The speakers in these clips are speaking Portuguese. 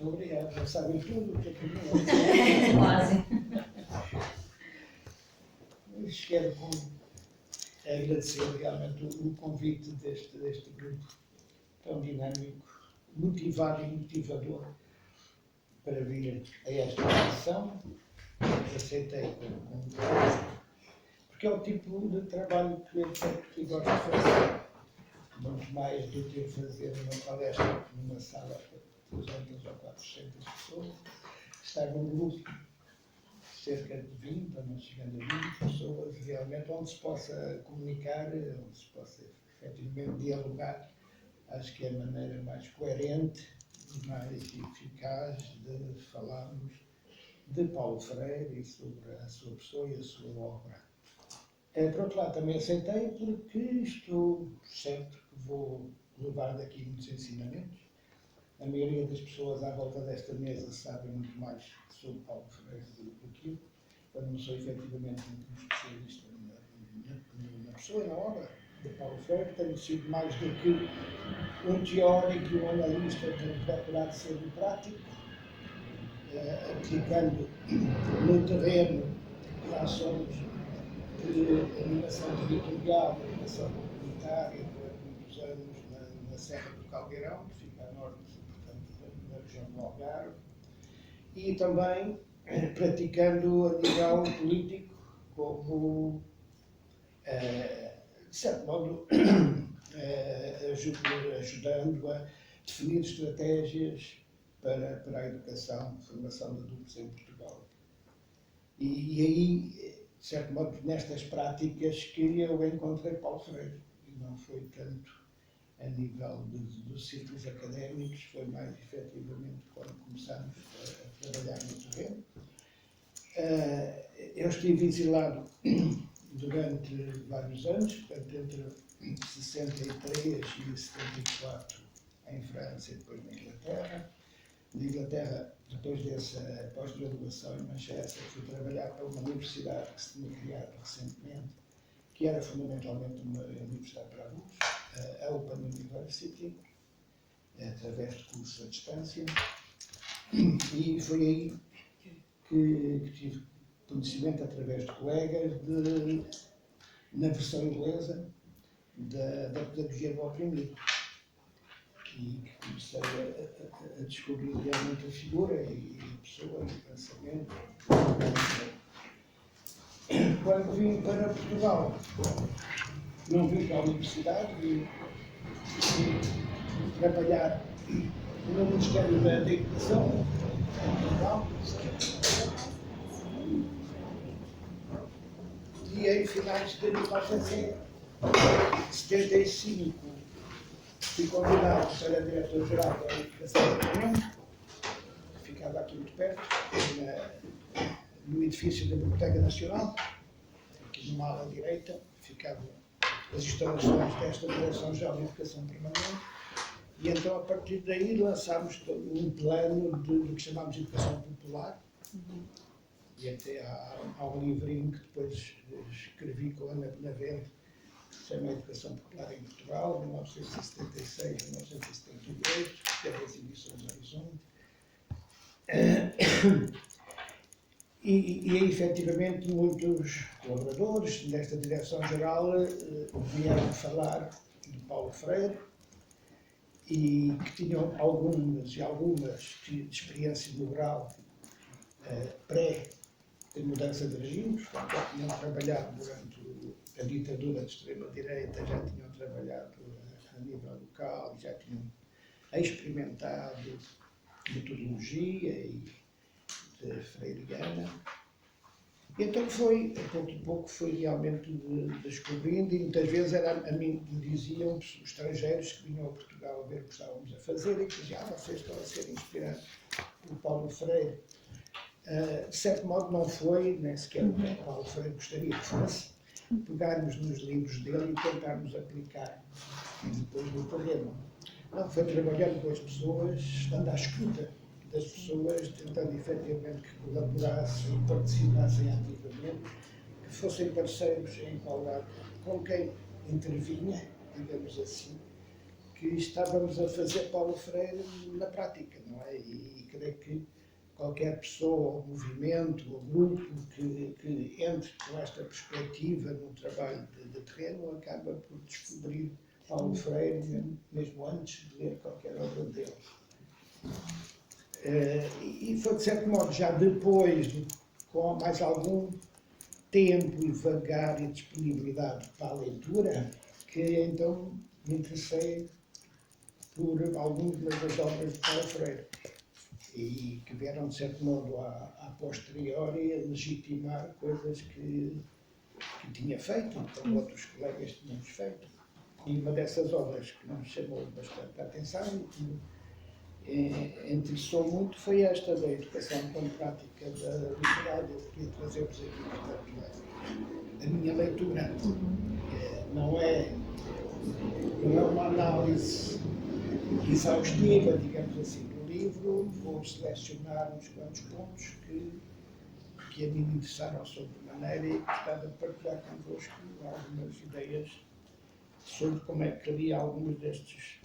Obrigado, já sabem tudo o que é que eu Quase. quero agradecer realmente o convite deste grupo tão dinâmico, motivado e motivador para vir a esta sessão. Aceitei com gosto, porque é o tipo de trabalho que eu gosto de fazer, muito mais do que fazer uma palestra numa sala para 300 ou 400 pessoas, estar num grupo cerca de 20, ou não chegando a 20 pessoas, realmente, onde se possa comunicar, onde se possa efetivamente dialogar. Acho que é a maneira mais coerente e mais eficaz de falarmos de Paulo Freire e sobre a sua pessoa e a sua obra. Por outro lado, também aceitei porque estou certo que vou levar daqui muitos ensinamentos. A maioria das pessoas à volta desta mesa sabem muito mais sobre Paulo Freire do que eu. Eu não sou efetivamente um especialista na pessoa e na obra de Paulo Freire. Tenho sido mais do que um teórico e um analista, tenho procurado ser um prático, aplicando no terreno ações de animação territorial, de animação comunitária durante muitos anos na Serra do Caldeirão, que fica a norte, portanto, da região do Algarve, e também praticando a nível político, como, de certo modo, ajudando a definir estratégias para a educação, formação de adultos em Portugal. E aí, de certo modo, nestas práticas que eu encontrei Paulo Freire, e não foi tanto a nível dos círculos académicos, foi mais efetivamente quando começámos a trabalhar no terreno. Eu estive exilado durante vários anos, portanto, entre 63 e 74 em França e depois na Inglaterra. Na Inglaterra, depois dessa pós-graduação em Manchester, fui trabalhar para uma universidade que se tinha criado recentemente, que era fundamentalmente uma universidade para adultos, a Open University, através de cursos à distância. E foi aí que tive conhecimento, através de colegas, na versão inglesa da pedagogia do oprimido. E que comecei a descobrir realmente a figura e a pessoa e o pensamento. Quando vim para Portugal, não vim para a universidade, vim trabalhar no Ministério da Educação em Portugal. E em finais de 1975 fui convidado para diretor-geral da Educação do Parlamento, que ficava aqui muito perto, no edifício da Biblioteca Nacional, aqui numa ala direita, ficavam as instalações desta Direção-Geral de Educação Permanente, e então a partir daí lançámos um plano do que chamámos de Educação Popular, e até há um livrinho que depois escrevi com a Ana Benavente, que se chama Educação Popular em Portugal, 1976-1978, que teve as edições Horizonte. E efetivamente muitos colaboradores desta Direção-Geral vieram falar de Paulo Freire e que tinham algumas de experiência moral pré-mudança de regimes, portanto, já tinham trabalhado durante a ditadura de extrema-direita, já tinham trabalhado a nível local, já tinham experimentado metodologia e freiriana. Então foi, a pouco e pouco, foi realmente descobrindo, e muitas vezes a mim me diziam os estrangeiros que vinham a Portugal a ver o que estávamos a fazer e que diziam, vocês estão a ser inspirados por Paulo Freire. De certo modo não foi, nem sequer o que Paulo Freire gostaria que fosse, pegarmos nos livros dele e tentarmos aplicar depois no terreno. Não, foi trabalhando com as pessoas, estando à escuta das pessoas, tentando efetivamente que colaborassem e participassem ativamente, que fossem parceiros em igualdade com quem intervinha, digamos assim, que estávamos a fazer Paulo Freire na prática, não é? E que que qualquer pessoa, ou movimento, ou grupo que entre com esta perspectiva no trabalho de terreno acaba por descobrir Paulo Freire, mesmo antes de ler qualquer obra dele. E foi, de certo modo, já depois, com mais algum tempo e vagar e disponibilidade para a leitura, que então me interessei por algumas das obras de Paulo Freire e que vieram, de certo modo, a posteriori, a legitimar coisas que tinha feito, como outros colegas tínhamos feito. E uma dessas obras que nos chamou bastante a atenção e que me interessou muito foi esta da educação como prática da liberdade. Eu queria trazer-vos aqui, portanto, a minha leitura. Não é uma análise exaustiva, digamos assim, do livro. Vou selecionar uns quantos pontos que a mim me interessaram sobremaneira e gostava de partilhar convosco algumas ideias sobre como é que li alguns destes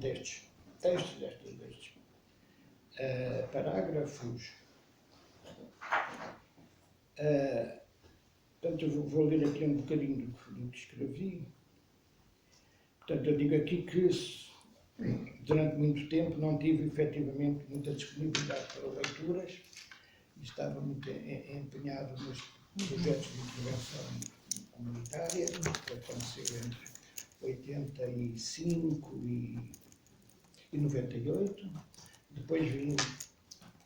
textos, destes parágrafos. Portanto, eu vou ler aqui um bocadinho do que escrevi. Portanto, eu digo aqui que durante muito tempo não tive efetivamente muita disponibilidade para leituras e estava muito empenhado nos projetos de intervenção comunitária, que aconteceu entre 85 e 98. Depois vim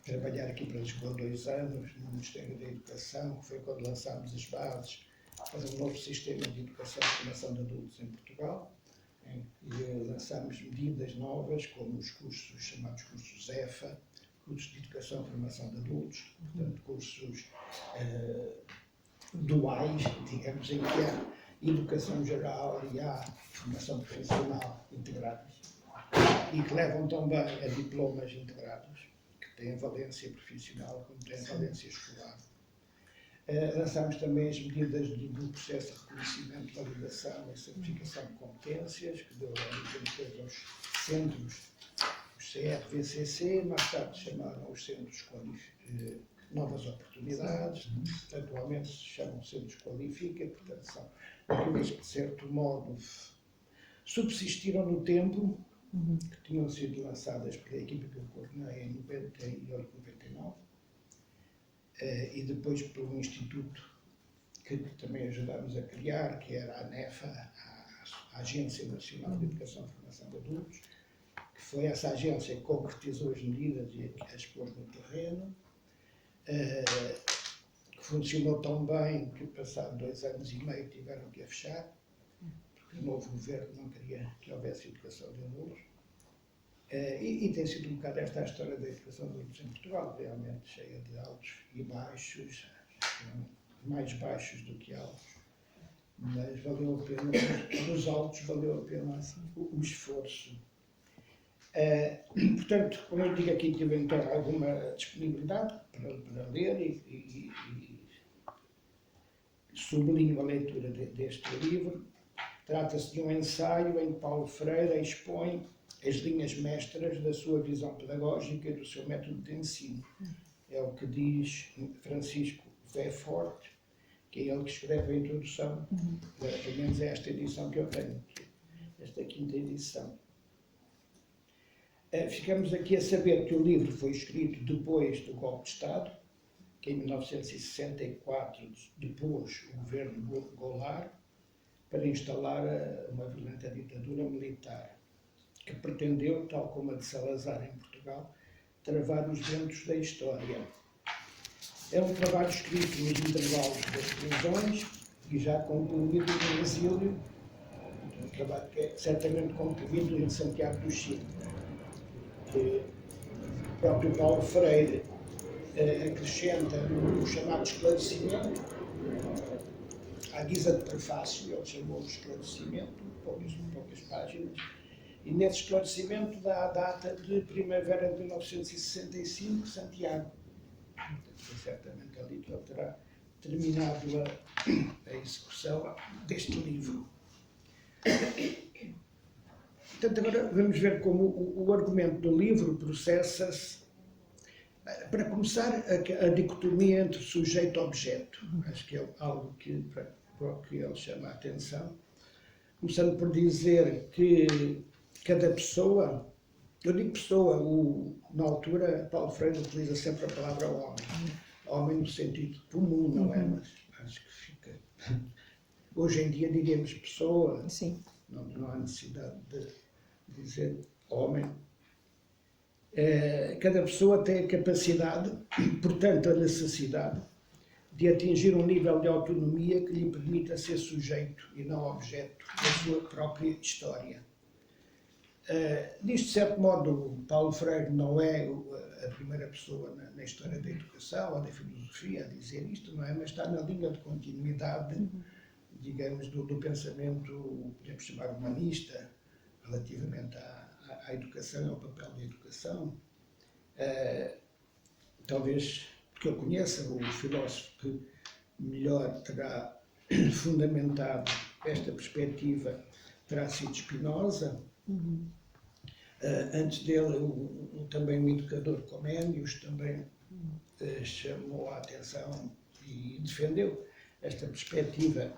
trabalhar aqui para Lisboa 2 anos no Ministério da Educação, que foi quando lançámos as bases para um novo sistema de educação e formação de adultos em Portugal. E lançámos medidas novas, como os cursos chamados cursos EFA, cursos de educação e formação de adultos, portanto, cursos duais, digamos, em que há educação geral e há formação profissional integrados, e que levam também a diplomas integrados, que têm valência profissional como têm valência escolar. Lançámos também as medidas do processo de reconhecimento, validação e certificação de competências, que deu origem depois aos centros, os CRVCC, mais tarde se chamaram os Centros Novas Oportunidades, atualmente se chamam Centros Qualifica, portanto são aqueles que, de certo modo, subsistiram no tempo, que tinham sido lançadas pela equipa que eu coordenei em 98, 99, e depois pelo Instituto que também ajudámos a criar, que era a ANEFA, a Agência Nacional de Educação e Formação de Adultos, que foi essa agência que concretizou as medidas e as pôs no terreno, que funcionou tão bem que, passado 2 anos e meio, tiveram que a fechar, porque o novo governo não queria que houvesse educação de adultos. E tem sido um bocado esta a história da educação de adultos em Portugal, realmente cheia de altos e baixos, mais baixos do que altos, mas valeu a pena, dos altos valeu a pena o esforço. Portanto, como eu digo aqui, tive então alguma disponibilidade para ler e sublinho a leitura deste livro. Trata-se de um ensaio em que Paulo Freire expõe as linhas mestras da sua visão pedagógica e do seu método de ensino. É o que diz Francisco Vefort, que é ele que escreve a introdução, pelo menos é esta edição que eu tenho, esta 5ª edição. Ficamos aqui a saber que o livro foi escrito depois do golpe de Estado, que em 1964 depôs o governo Goulart para instalar uma violenta ditadura militar, que pretendeu, tal como a de Salazar em Portugal, travar os ventos da história. É um trabalho escrito nos intervalos das prisões e já concluído no exílio, um trabalho que é certamente concluído em Santiago do Chile. O próprio Paulo Freire acrescenta o chamado esclarecimento, à guisa de prefácio, ele chamou de esclarecimento, poucas páginas, e nesse esclarecimento dá a data de primavera de 1965, Santiago. Certamente ali que ele terá terminado a execução deste livro. Portanto, agora vamos ver como o argumento do livro processa-se Para começar, a dicotomia entre sujeito e objeto, acho que é algo para o que ele chama a atenção, começando por dizer que cada pessoa, eu digo pessoa, na altura Paulo Freire utiliza sempre a palavra homem, homem no sentido comum, não é? Mas acho que fica... Hoje em dia diríamos pessoa, Sim. Não há necessidade de dizer homem. Cada pessoa tem a capacidade, portanto a necessidade, de atingir um nível de autonomia que lhe permita ser sujeito e não objeto da sua própria história. De certo modo, Paulo Freire não é a primeira pessoa na história da educação ou da filosofia a dizer isto, não é? Mas está na linha de continuidade, digamos, do pensamento, podemos chamar humanista, relativamente à educação e ao papel da educação. Talvez, porque eu conheça, o filósofo que melhor terá fundamentado esta perspectiva terá sido Spinoza. Antes dele, também o educador Comenius também chamou a atenção e defendeu esta perspectiva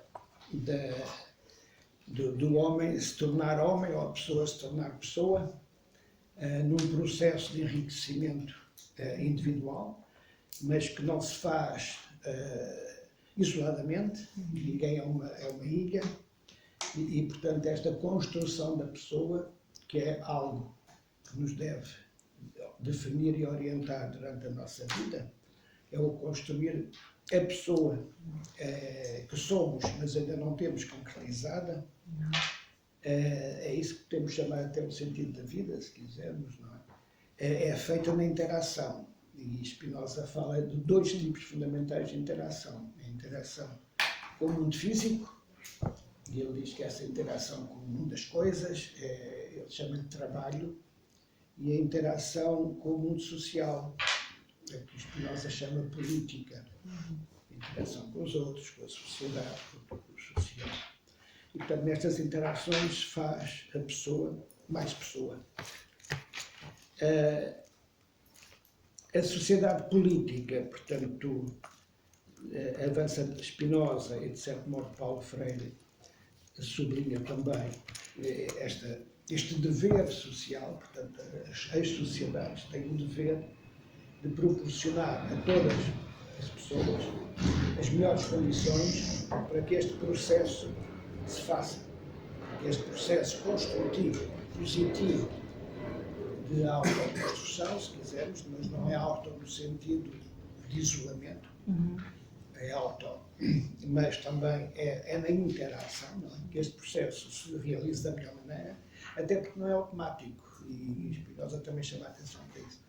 do homem se tornar homem, ou a pessoa se tornar pessoa, num processo de enriquecimento individual, mas que não se faz isoladamente, ninguém é uma ilha, e, portanto, esta construção da pessoa, que é algo que nos deve definir e orientar durante a nossa vida, é o construir a pessoa que somos, mas ainda não temos concretizada. É isso que podemos chamar até o sentido da vida, se quisermos, não é? É feita na interação. E Spinoza fala de dois tipos fundamentais de interação. A interação com o mundo físico, e ele diz que essa interação com o mundo das coisas, ele chama de trabalho, e a interação com o mundo social, que Spinoza chama política. Interação com os outros, com a sociedade, com o social. E, portanto, nestas interações faz a pessoa mais pessoa. A sociedade política, portanto, avança Spinoza e, de certo modo, Paulo Freire sublinha também este dever social. Portanto, as sociedades têm o dever de proporcionar a todas as pessoas as melhores condições para que este processo se faça, que este processo construtivo, positivo, de autoconstrução, se quisermos, mas não é auto no sentido de isolamento, é auto, mas também é na interação, não é? Que este processo se realize da melhor maneira, até porque não é automático, e Spinoza também chama a atenção para isso.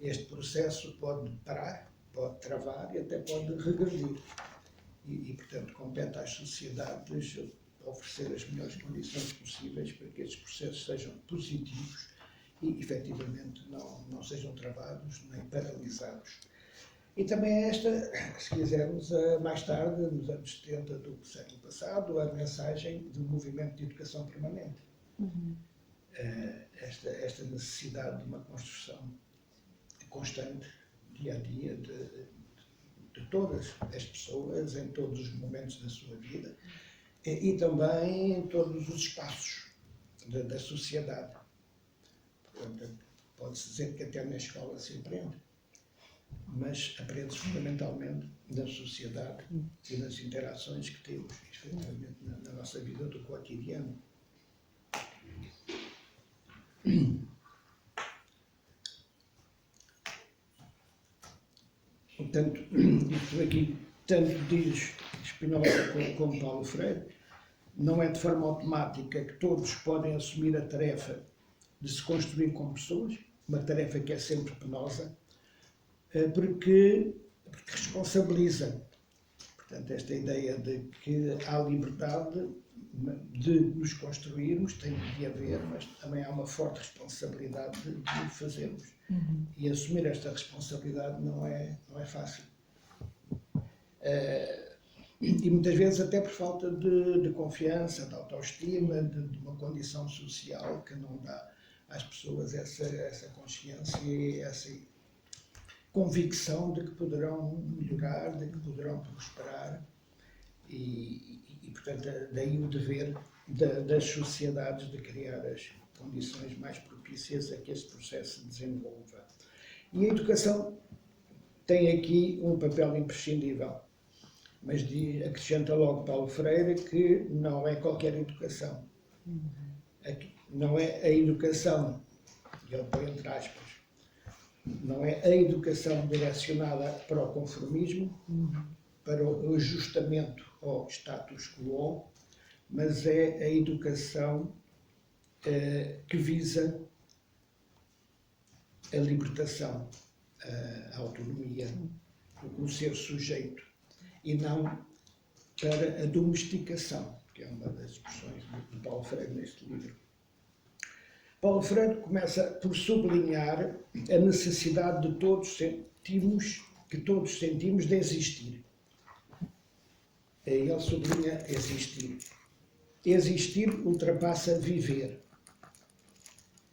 Este processo pode parar, pode travar e até pode regredir. E, portanto, compete às sociedades oferecer as melhores condições possíveis para que estes processos sejam positivos e, efetivamente, não sejam travados nem paralisados. E também esta, se quisermos, mais tarde, nos anos 70 do século passado, a mensagem do movimento de educação permanente. Esta necessidade de uma construção constante, dia a dia, de todas as pessoas, em todos os momentos da sua vida, e também em todos os espaços da sociedade. Portanto, pode-se dizer que até na escola se aprende, mas aprende-se fundamentalmente na sociedade e nas interações que temos, efetivamente, na nossa vida do cotidiano. Portanto, isto aqui, tanto diz Spinoza como Paulo Freire, não é de forma automática que todos podem assumir a tarefa de se construir como pessoas, uma tarefa que é sempre penosa, porque responsabiliza. Portanto, esta ideia de que há liberdade de nos construirmos, tem de haver, mas também há uma forte responsabilidade de o fazermos. E assumir esta responsabilidade não é fácil. E muitas vezes até por falta de confiança, de autoestima, de uma condição social que não dá às pessoas essa consciência e convicção de que poderão melhorar, de que poderão prosperar e portanto, daí o dever das sociedades de criar as condições mais propícias a que esse processo se desenvolva. E a educação tem aqui um papel imprescindível, mas acrescenta logo Paulo Freire que não é qualquer educação. Não é a educação, e ele põe entre aspas, não é a educação direcionada para o conformismo, para o ajustamento ao status quo, mas é a educação que visa a libertação, a autonomia, o ser sujeito, e não para a domesticação, que é uma das expressões de Paulo Freire neste livro. Paulo Freire começa por sublinhar a necessidade que todos sentimos de existir. Ele sublinha existir. Existir ultrapassa viver.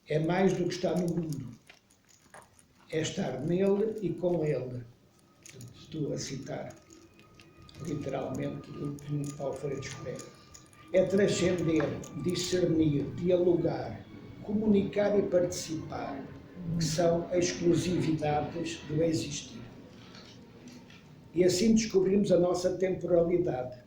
É mais do que estar no mundo. É estar nele e com ele. Estou a citar literalmente o que Paulo Freire escreve. É transcender, discernir, dialogar, comunicar e participar, que são exclusividades do existir. E assim descobrimos a nossa temporalidade.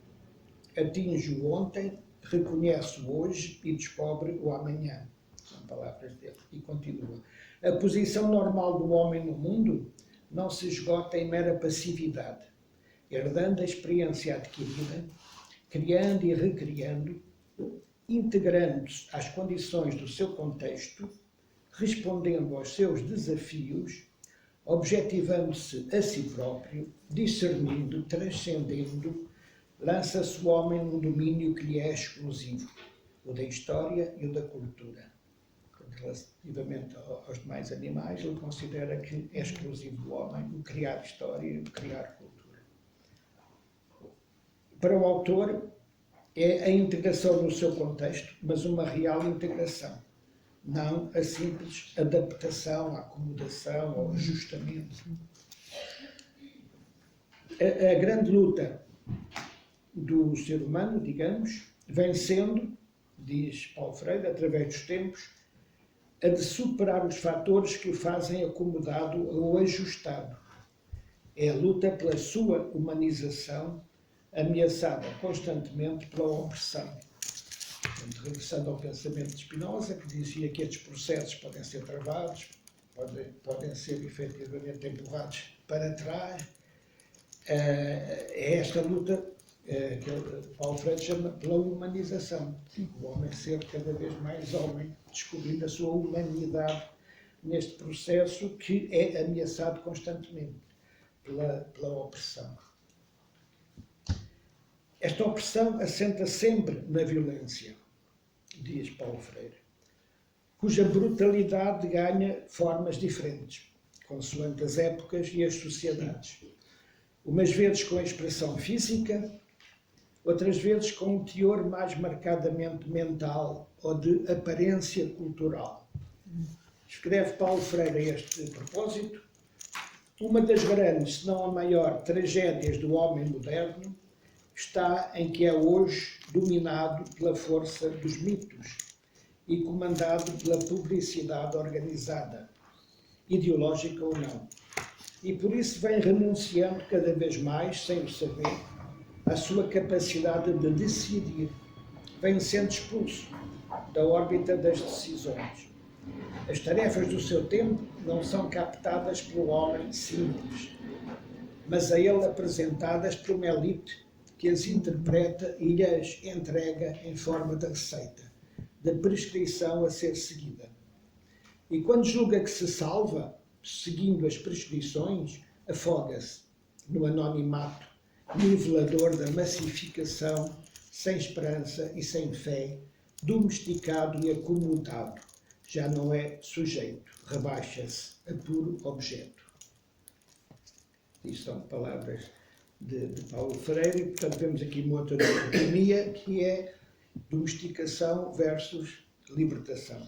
Atinge o ontem, reconhece o hoje e descobre o amanhã. São palavras dele. E continua. A posição normal do homem no mundo não se esgota em mera passividade, herdando a experiência adquirida, criando e recriando, integrando-se às condições do seu contexto, respondendo aos seus desafios, objetivando-se a si próprio, discernindo, transcendendo, lança-se o homem num domínio que lhe é exclusivo, o da história e o da cultura. Relativamente aos demais animais, ele considera que é exclusivo do homem o criar história e o criar cultura. Para o autor, é a integração no seu contexto, mas uma real integração, não a simples adaptação, a acomodação ou ajustamento. A grande luta do ser humano, digamos, vem sendo, diz Paulo Freire, através dos tempos, a de superar os fatores que o fazem acomodado ou ajustado. É a luta pela sua humanização, ameaçada constantemente pela opressão. Regressando ao pensamento de Spinoza, que dizia que estes processos podem ser travados, podem ser efetivamente empurrados para trás. É esta luta que Paulo Freire chama pela humanização. O homem ser cada vez mais homem, descobrindo a sua humanidade neste processo que é ameaçado constantemente pela opressão. Esta opressão assenta sempre na violência, diz Paulo Freire, cuja brutalidade ganha formas diferentes, consoante as épocas e as sociedades. Umas vezes com a expressão física, outras vezes com um teor mais marcadamente mental ou de aparência cultural. Escreve Paulo Freire a este propósito: uma das grandes, se não a maior, tragédias do homem moderno está em que é hoje dominado pela força dos mitos e comandado pela publicidade organizada, ideológica ou não. E por isso vem renunciando cada vez mais, sem o saber, à sua capacidade de decidir. Vem sendo expulso da órbita das decisões. As tarefas do seu tempo não são captadas pelo homem simples, mas a ele apresentadas por uma elite que as interpreta e lhes entrega em forma de receita, de prescrição a ser seguida. E quando julga que se salva, seguindo as prescrições, afoga-se no anonimato nivelador da massificação, sem esperança e sem fé, domesticado e acomodado. Já não é sujeito, rebaixa-se a puro objeto. Isto são palavras de Paulo Freire, e, portanto, vemos aqui uma outra dicotomia, que é domesticação versus libertação.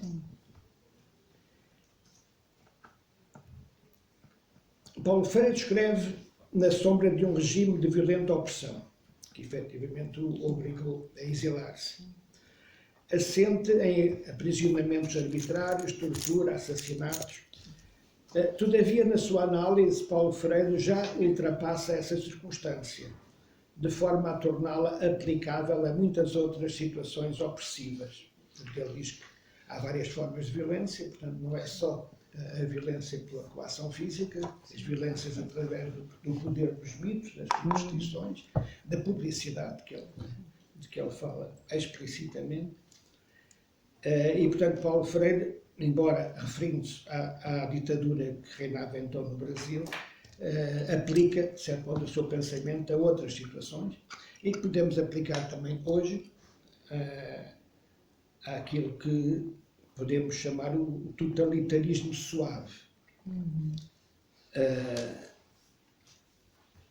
Paulo Freire escreve na sombra de um regime de violenta opressão, que efetivamente o obrigou a exilar-se. Assente em aprisionamentos arbitrários, tortura, assassinatos. Todavia, na sua análise, Paulo Freire já ultrapassa essa circunstância, de forma a torná-la aplicável a muitas outras situações opressivas. Porque ele diz que há várias formas de violência, portanto, não é só a violência pela coação física, as violências através do poder dos mitos, das constituições, da publicidade de que ele fala explicitamente. E, portanto, Paulo Freire, embora referindo-se à ditadura que reinava então no Brasil, aplica, de certo modo, o seu pensamento a outras situações e que podemos aplicar também hoje àquilo que podemos chamar o totalitarismo suave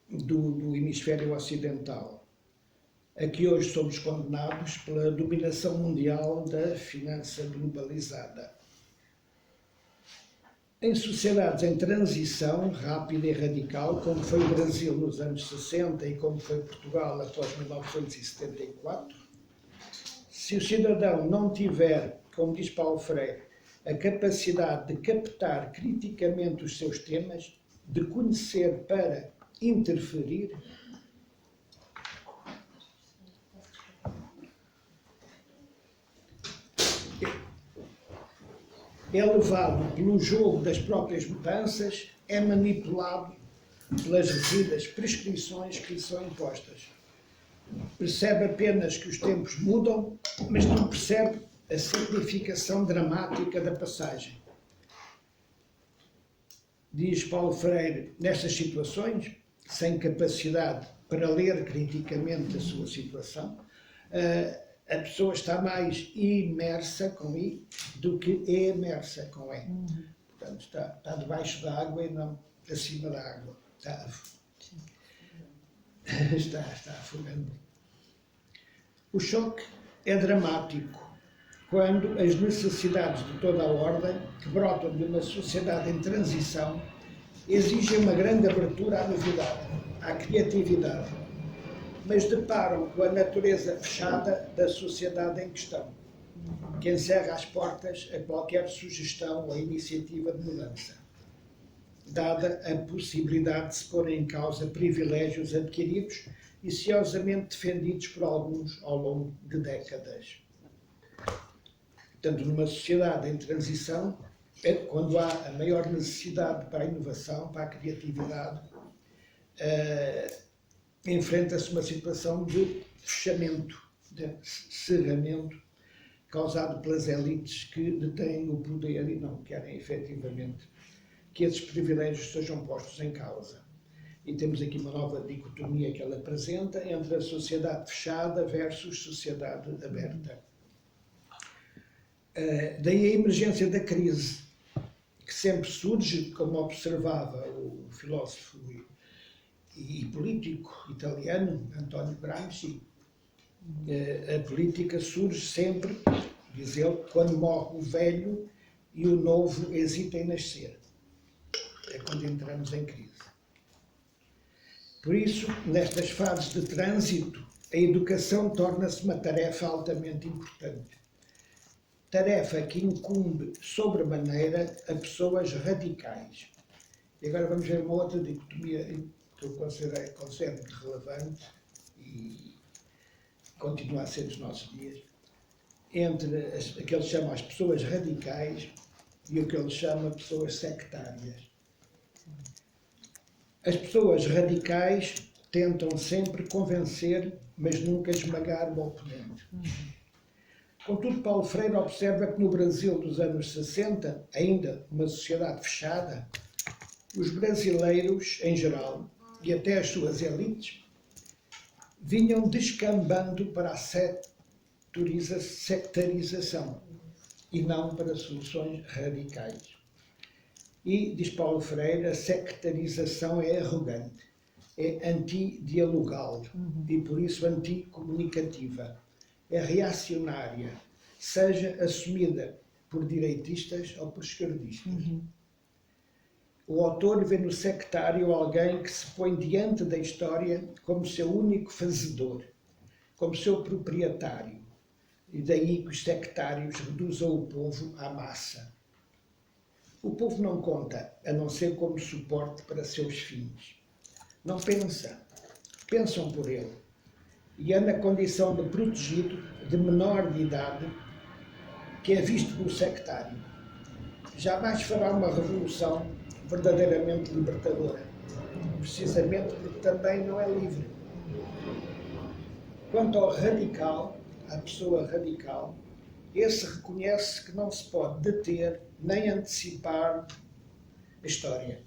do hemisfério ocidental. Aqui hoje somos condenados pela dominação mundial da finança globalizada. Em sociedades em transição rápida e radical, como foi o Brasil nos anos 60 e como foi Portugal após 1974, se o cidadão não tiver, como diz Paulo Freire, a capacidade de captar criticamente os seus temas, de conhecer para interferir, é levado pelo jogo das próprias mudanças, é manipulado pelas rígidas prescrições que lhe são impostas. Percebe apenas que os tempos mudam, mas não percebe a significação dramática da passagem. Diz Paulo Freire, nestas situações, sem capacidade para ler criticamente a sua situação, a pessoa está mais imersa com I do que emersa com E. Portanto, está debaixo da água e não acima da água. Está afogando. O choque é dramático quando as necessidades de toda a ordem, que brotam de uma sociedade em transição, exigem uma grande abertura à novidade, à criatividade, mas deparam com a natureza fechada da sociedade em questão, que encerra as portas a qualquer sugestão ou iniciativa de mudança, dada a possibilidade de se pôr em causa privilégios adquiridos e ciosamente defendidos por alguns ao longo de décadas. Portanto, numa sociedade em transição, quando há a maior necessidade para a inovação, para a criatividade, enfrenta-se uma situação de fechamento, de cerramento, causado pelas elites que detêm o poder e não querem efetivamente que esses privilégios sejam postos em causa. E temos aqui uma nova dicotomia que ela apresenta entre a sociedade fechada versus sociedade aberta. Daí a emergência da crise, que sempre surge, como observava o filósofo e político italiano Antonio Gramsci. A política surge sempre, diz ele, quando morre o velho e o novo hesita em nascer. É quando entramos em crise. Por isso, nestas fases de trânsito, a educação torna-se uma tarefa altamente importante. Tarefa que incumbe sobremaneira a pessoas radicais. E agora vamos ver uma outra dicotomia que eu considero relevante e continua a ser nos nossos dias, entre aquilo que ele chama as pessoas radicais e o que ele chama pessoas sectárias. As pessoas radicais tentam sempre convencer, mas nunca esmagar o oponente. Contudo, Paulo Freire observa que no Brasil dos anos 60, ainda uma sociedade fechada, os brasileiros, em geral, e até as suas elites, vinham descambando para a sectarização e não para soluções radicais. E, diz Paulo Freire, a sectarização é arrogante, é antidialogal e, por isso, anticomunicativa. É reacionária, seja assumida por direitistas ou por esquerdistas. O autor vê no sectário alguém que se põe diante da história como seu único fazedor, como seu proprietário, e daí que os sectários reduzam o povo à massa. O povo não conta, a não ser como suporte para seus fins. Não pensa, pensam por ele, e é na condição de protegido, de menor de idade, que é visto pelo sectário. Jamais fará uma revolução verdadeiramente libertadora, precisamente porque também não é livre. Quanto ao radical, à pessoa radical, esse reconhece que não se pode deter nem antecipar a história.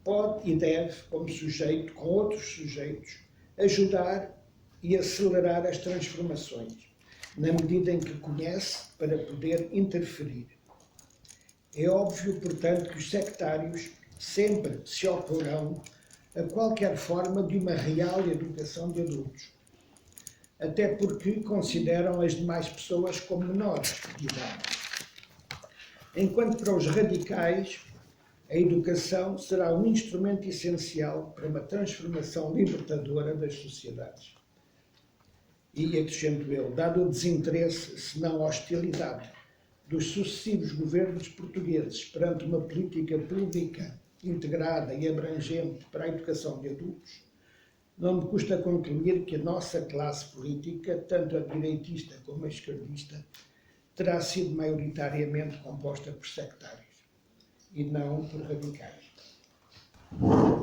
Pode e deve, como sujeito, com outros sujeitos, ajudar e acelerar as transformações, na medida em que conhece para poder interferir. É óbvio, portanto, que os sectários sempre se oporão a qualquer forma de uma real educação de adultos, até porque consideram as demais pessoas como menores de idade. Enquanto para os radicais, a educação será um instrumento essencial para uma transformação libertadora das sociedades. E, acrescento eu, dado o desinteresse, se não a hostilidade, dos sucessivos governos portugueses perante uma política pública integrada e abrangente para a educação de adultos, não me custa concluir que a nossa classe política, tanto a direitista como a esquerdista, terá sido maioritariamente composta por sectários e não por radicais.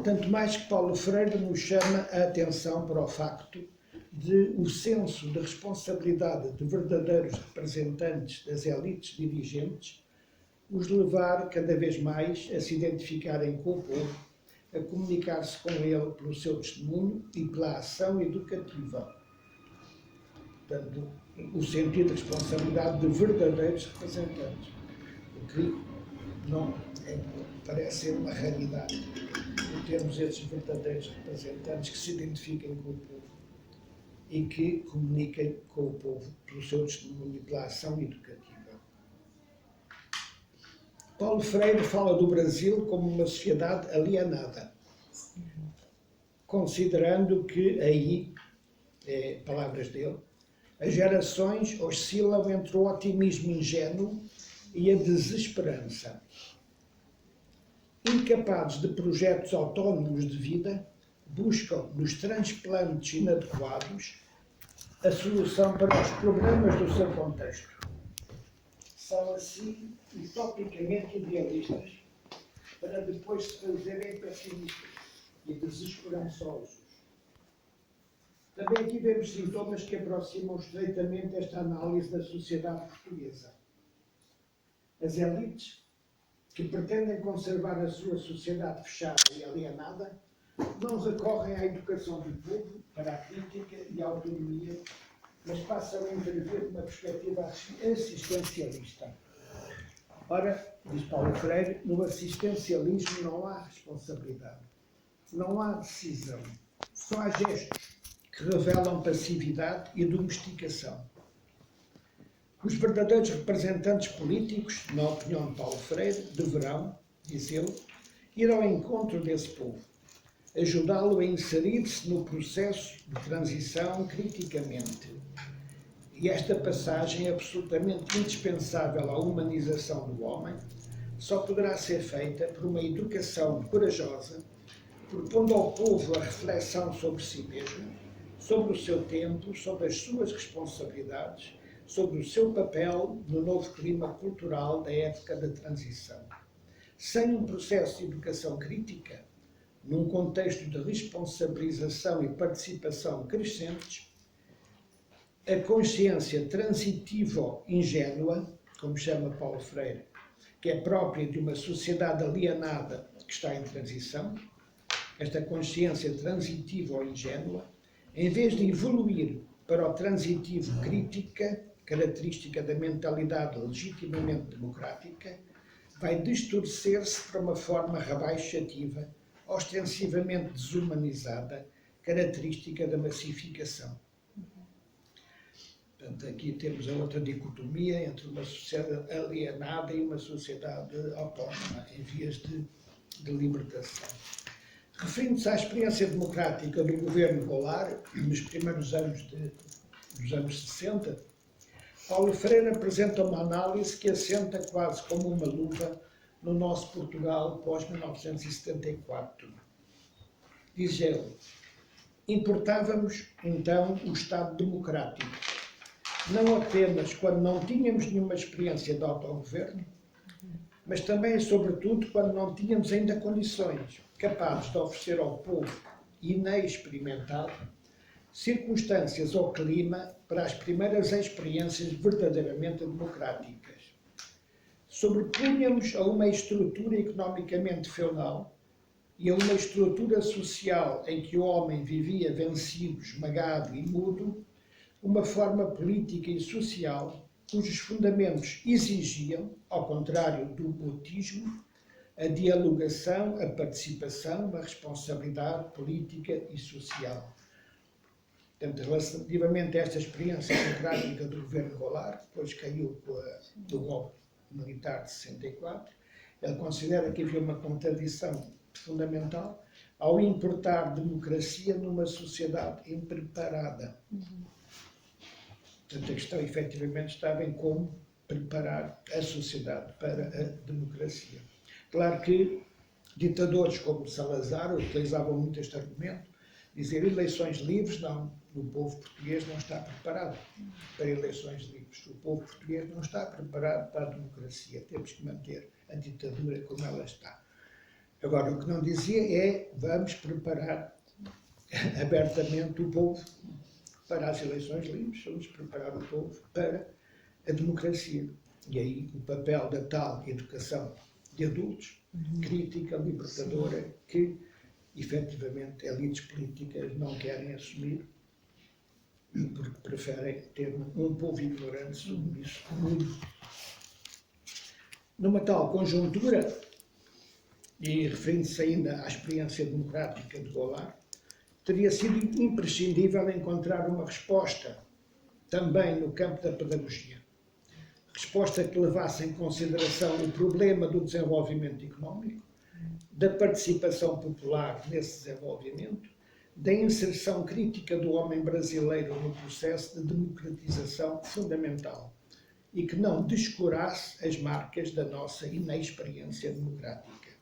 Tanto mais que Paulo Freire nos chama a atenção para o facto de o senso de responsabilidade de verdadeiros representantes das elites dirigentes os levar cada vez mais a se identificarem com o povo, a comunicar-se com ele pelo seu testemunho e pela ação educativa. Portanto, o sentido de responsabilidade de verdadeiros representantes, o que não parece ser uma raridade, de termos esses verdadeiros representantes que se identifiquem com o povo e que comuniquem com o povo pelo seu testemunho e pela ação educativa. Paulo Freire fala do Brasil como uma sociedade alienada, considerando que aí, palavras dele, as gerações oscilam entre o otimismo ingênuo e a desesperança. Incapazes de projetos autónomos de vida, buscam nos transplantes inadequados a solução para os problemas do seu contexto. São assim utopicamente idealistas para depois se fazerem pessimistas e desesperançosos. Também aqui vemos sintomas que aproximam estreitamente esta análise da sociedade portuguesa. As elites, que pretendem conservar a sua sociedade fechada e alienada, não recorrem à educação do povo para a crítica e a autonomia, mas passam a intervir numa perspectiva assistencialista. Ora, diz Paulo Freire, no assistencialismo não há responsabilidade, não há decisão, só há gestos que revelam passividade e domesticação. Os verdadeiros representantes políticos, na opinião de Paulo Freire, deverão, diz ele, ir ao encontro desse povo, ajudá-lo a inserir-se no processo de transição criticamente. E esta passagem, absolutamente indispensável à humanização do homem, só poderá ser feita por uma educação corajosa, propondo ao povo a reflexão sobre si mesmo, sobre o seu tempo, sobre as suas responsabilidades, sobre o seu papel no novo clima cultural da época da transição. Sem um processo de educação crítica, num contexto de responsabilização e participação crescentes, a consciência transitivo-ingênua, como chama Paulo Freire, que é própria de uma sociedade alienada que está em transição, esta consciência transitivo-ingênua, em vez de evoluir para o transitivo crítica, característica da mentalidade legitimamente democrática, vai distorcer-se para uma forma rebaixativa, ostensivamente desumanizada, característica da massificação. Portanto, aqui temos a outra dicotomia entre uma sociedade alienada e uma sociedade autónoma, em vias de de libertação. Referindo-se à experiência democrática do governo Goulart, nos primeiros anos dos anos 60, Paulo Freire apresenta uma análise que assenta quase como uma luva no nosso Portugal pós-1974. Diz ele: importávamos, então, o Estado democrático, não apenas quando não tínhamos nenhuma experiência de autogoverno, mas também e sobretudo quando não tínhamos ainda condições capazes de oferecer ao povo inexperimentado circunstâncias ou clima para as primeiras experiências verdadeiramente democráticas. Sobrepunhamos a uma estrutura economicamente feudal e a uma estrutura social em que o homem vivia vencido, esmagado e mudo, uma forma política e social cujos fundamentos exigiam, ao contrário do botismo, a dialogação, a participação, a responsabilidade política e social. Portanto, relativamente a esta experiência democrática do governo Goulart, depois caiu do golpe militar de 64, ele considera que havia uma contradição fundamental ao importar democracia numa sociedade impreparada. Portanto, a questão efetivamente estava em como preparar a sociedade para a democracia. Claro que ditadores como Salazar utilizavam muito este argumento, dizer eleições livres, não, o povo português não está preparado para eleições livres. O povo português não está preparado para a democracia. Temos que manter a ditadura como ela está. Agora, o que não dizia é vamos preparar abertamente o povo para as eleições livres, vamos preparar o povo para a democracia. E aí o papel da tal educação de adultos, crítica, libertadora, que efetivamente elites políticas não querem assumir, porque preferem ter um povo ignorante sobre isso. Numa tal conjuntura, e referindo-se ainda à experiência democrática de Goulart, teria sido imprescindível encontrar uma resposta também no campo da pedagogia. Resposta que levasse em consideração o problema do desenvolvimento económico, da participação popular nesse desenvolvimento, da inserção crítica do homem brasileiro no processo de democratização fundamental e que não descurasse as marcas da nossa inexperiência democrática.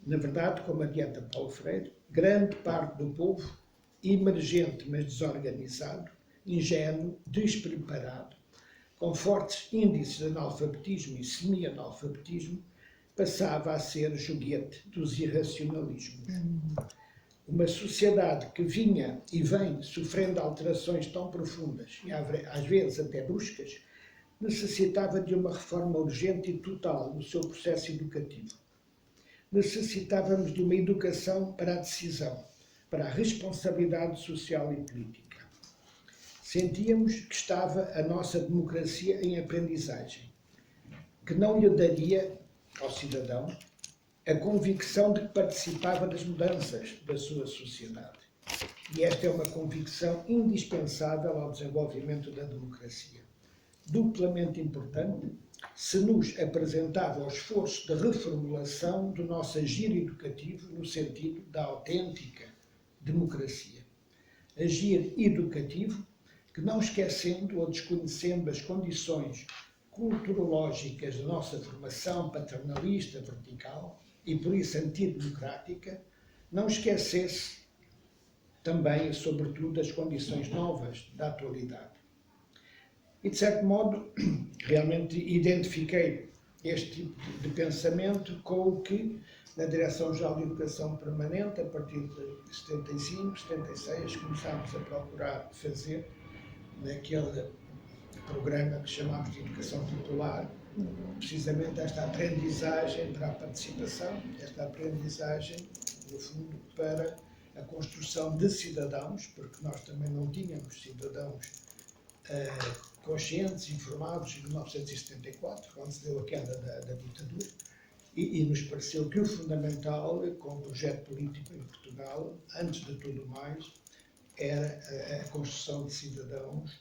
Na verdade, como adianta Paulo Freire, grande parte do povo, emergente mas desorganizado, ingênuo, despreparado, com fortes índices de analfabetismo e semi-analfabetismo, passava a ser joguete dos irracionalismos. Uma sociedade que vinha e vem sofrendo alterações tão profundas e às vezes até bruscas, necessitava de uma reforma urgente e total no seu processo educativo. Necessitávamos de uma educação para a decisão, para a responsabilidade social e política. Sentíamos que estava a nossa democracia em aprendizagem, que não lhe daria ao cidadão a convicção de que participava das mudanças da sua sociedade. E esta é uma convicção indispensável ao desenvolvimento da democracia. Duplamente importante, se nos apresentava o esforço de reformulação do nosso agir educativo no sentido da autêntica democracia. Agir educativo que, não esquecendo ou desconhecendo as condições culturológicas da nossa formação paternalista vertical e por isso antidemocrática, não esquecesse também e sobretudo as condições novas da atualidade. E de certo modo realmente identifiquei este tipo de pensamento com o que na Direção-Geral de Educação Permanente, a partir de 75, 76, começámos a procurar fazer naquele programa que chamamos de Educação Popular, precisamente esta aprendizagem para a participação, esta aprendizagem, no fundo, para a construção de cidadãos, porque nós também não tínhamos cidadãos conscientes, informados em 1974, quando se deu a queda da ditadura, e nos pareceu que o fundamental, com o projeto político em Portugal, antes de tudo mais, era a construção de cidadãos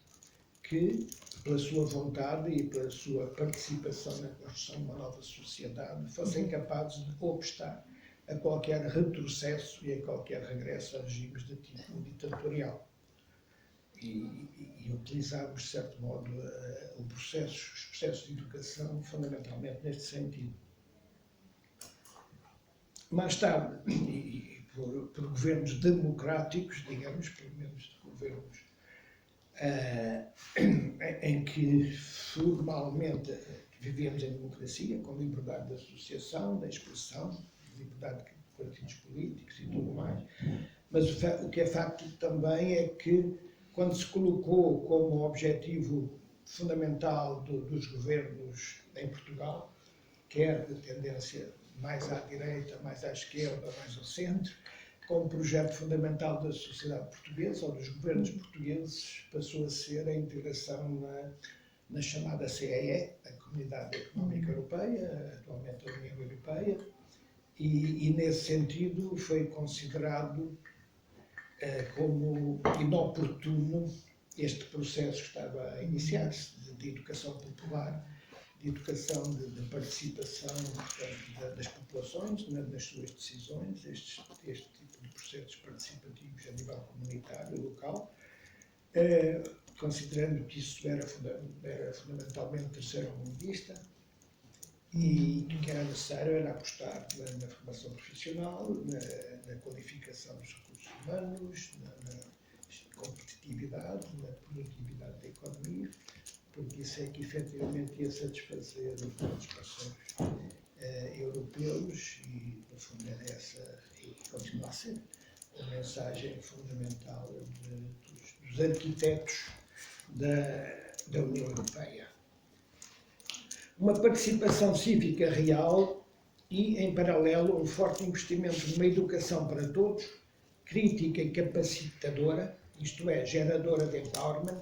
que, pela sua vontade e pela sua participação na construção de uma nova sociedade, fossem capazes de obstar a qualquer retrocesso e a qualquer regresso a regimes de tipo ditatorial. E utilizarmos, de certo modo, os processos de educação fundamentalmente neste sentido. Mais tarde, e por governos democráticos, digamos, pelo menos governos em que formalmente vivíamos em democracia, com liberdade de associação, de expressão, liberdade de partidos políticos e tudo mais, mas o que é facto também é que, quando se colocou como objetivo fundamental dos governos em Portugal, quer de tendência mais à direita, mais à esquerda, mais ao centro, como projeto fundamental da sociedade portuguesa ou dos governos portugueses, passou a ser a integração na chamada CEE, a Comunidade Económica Europeia, atualmente a União Europeia, e nesse sentido foi considerado como inoportuno este processo que estava a iniciar-se de educação popular, de educação de participação, portanto, das populações nas suas decisões, este tipo de processos participativos a nível comunitário, local, considerando que isso era fundamentalmente terceiro-mundista e que era necessário era apostar na formação profissional, na qualificação dos recursos humanos, na competitividade, na produtividade da economia, porque isso é que efetivamente ia satisfazer os nossos parceiros europeus e, no fundo, era essa, e continua a ser, a mensagem fundamental dos arquitetos da União Europeia. Uma participação cívica real e, em paralelo, um forte investimento numa educação para todos, crítica e capacitadora, isto é, geradora de empowerment,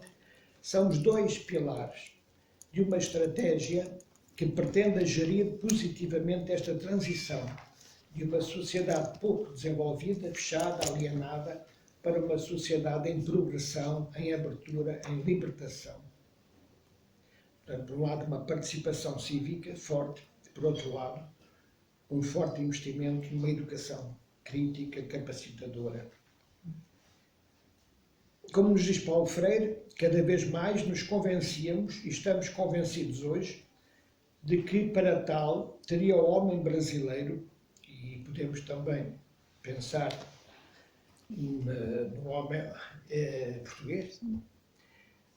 são os dois pilares de uma estratégia que pretenda gerir positivamente esta transição de uma sociedade pouco desenvolvida, fechada, alienada, para uma sociedade em progressão, em abertura, em libertação. Portanto, por um lado, uma participação cívica forte, por outro lado, um forte investimento numa educação crítica, capacitadora. Como nos diz Paulo Freire, cada vez mais nos convencíamos, e estamos convencidos hoje, de que para tal teria o homem brasileiro, e podemos também pensar no homem português,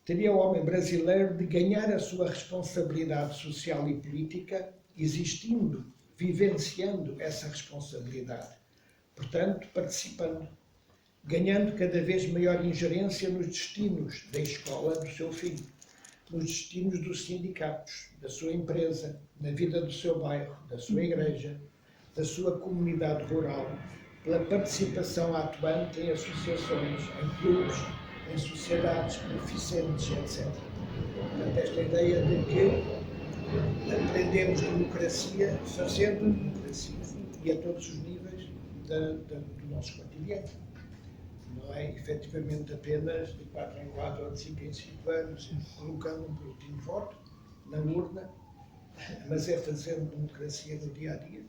teria o homem brasileiro de ganhar a sua responsabilidade social e política, existindo, vivenciando essa responsabilidade, portanto, participando, ganhando cada vez maior ingerência nos destinos da escola do seu filho, nos destinos dos sindicatos, da sua empresa, na vida do seu bairro, da sua igreja, da sua comunidade rural, pela participação atuante em associações, em clubes, em sociedades beneficentes, etc. Portanto, esta ideia de que aprendemos democracia fazendo democracia e a todos os níveis do nosso cotidiano. Não é efetivamente apenas de 4 em 4 ou de 5 em 5 anos, colocando um boletim de voto na urna, mas é fazendo democracia no dia a dia,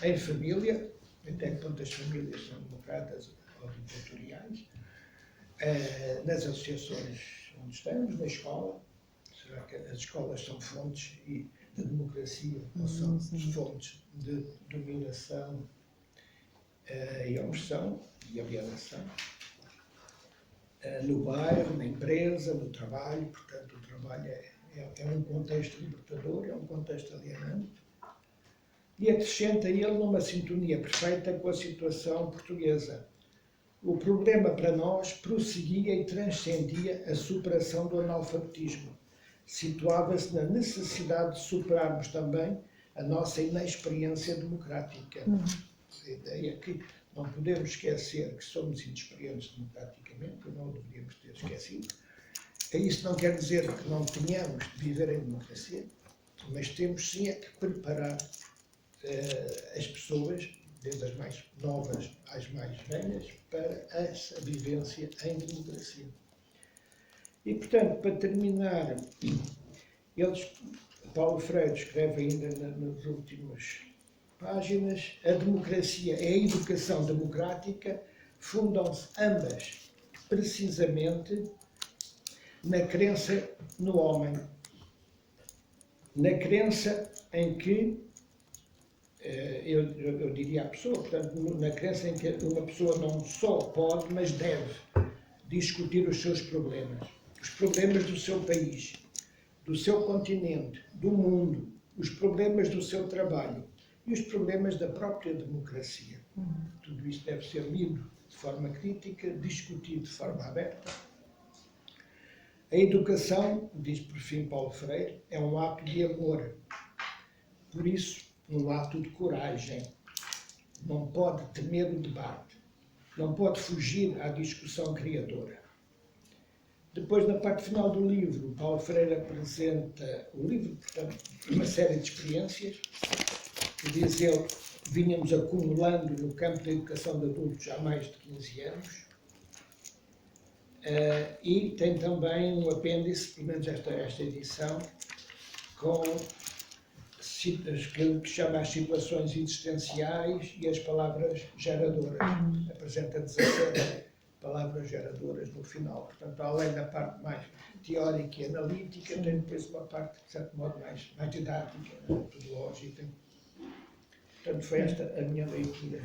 em família, até que ponto as famílias são democratas ou ditatoriais, nas associações onde estamos, na escola. Será que as escolas são fontes de democracia ou são fontes de dominação e opressão e alienação? No bairro, na empresa, no trabalho, portanto, o trabalho é um contexto libertador, é um contexto alienante, e acrescenta ele numa sintonia perfeita com a situação portuguesa. O problema para nós prosseguia e transcendia a superação do analfabetismo. Situava-se na necessidade de superarmos também a nossa inexperiência democrática. A ideia é que não podemos esquecer que somos inexperientes democraticamente, e não o deveríamos ter esquecido. Isso não quer dizer que não tenhamos de viver em democracia, mas temos sim que preparar as pessoas, desde as mais novas às mais velhas, para essa vivência em democracia. E, portanto, para terminar, Paulo Freire escreve ainda nas últimas páginas: a democracia e a educação democrática fundam-se ambas precisamente na crença no homem, na crença em que, eu diria a pessoa, portanto, na crença em que uma pessoa não só pode, mas deve discutir os seus problemas, os problemas do seu país, do seu continente, do mundo, os problemas do seu trabalho e os problemas da própria democracia. Tudo isto deve ser lido de forma crítica, discutido de forma aberta. A educação, diz por fim Paulo Freire, é um ato de amor. Por isso, um ato de coragem. Não pode temer o debate. Não pode fugir à discussão criadora. Depois, na parte final do livro, Paulo Freire apresenta o livro, portanto, uma série de experiências que, diz ele, vínhamos acumulando no campo da educação de adultos há mais de 15 anos. E tem também um apêndice, pelo menos esta edição, com aquilo que chama as situações existenciais e as palavras geradoras. Apresenta 17 palavras geradoras no final. Portanto, além da parte mais teórica e analítica, tem depois uma parte, de certo modo, mais didática, metodológica. Portanto, foi esta a minha leitura.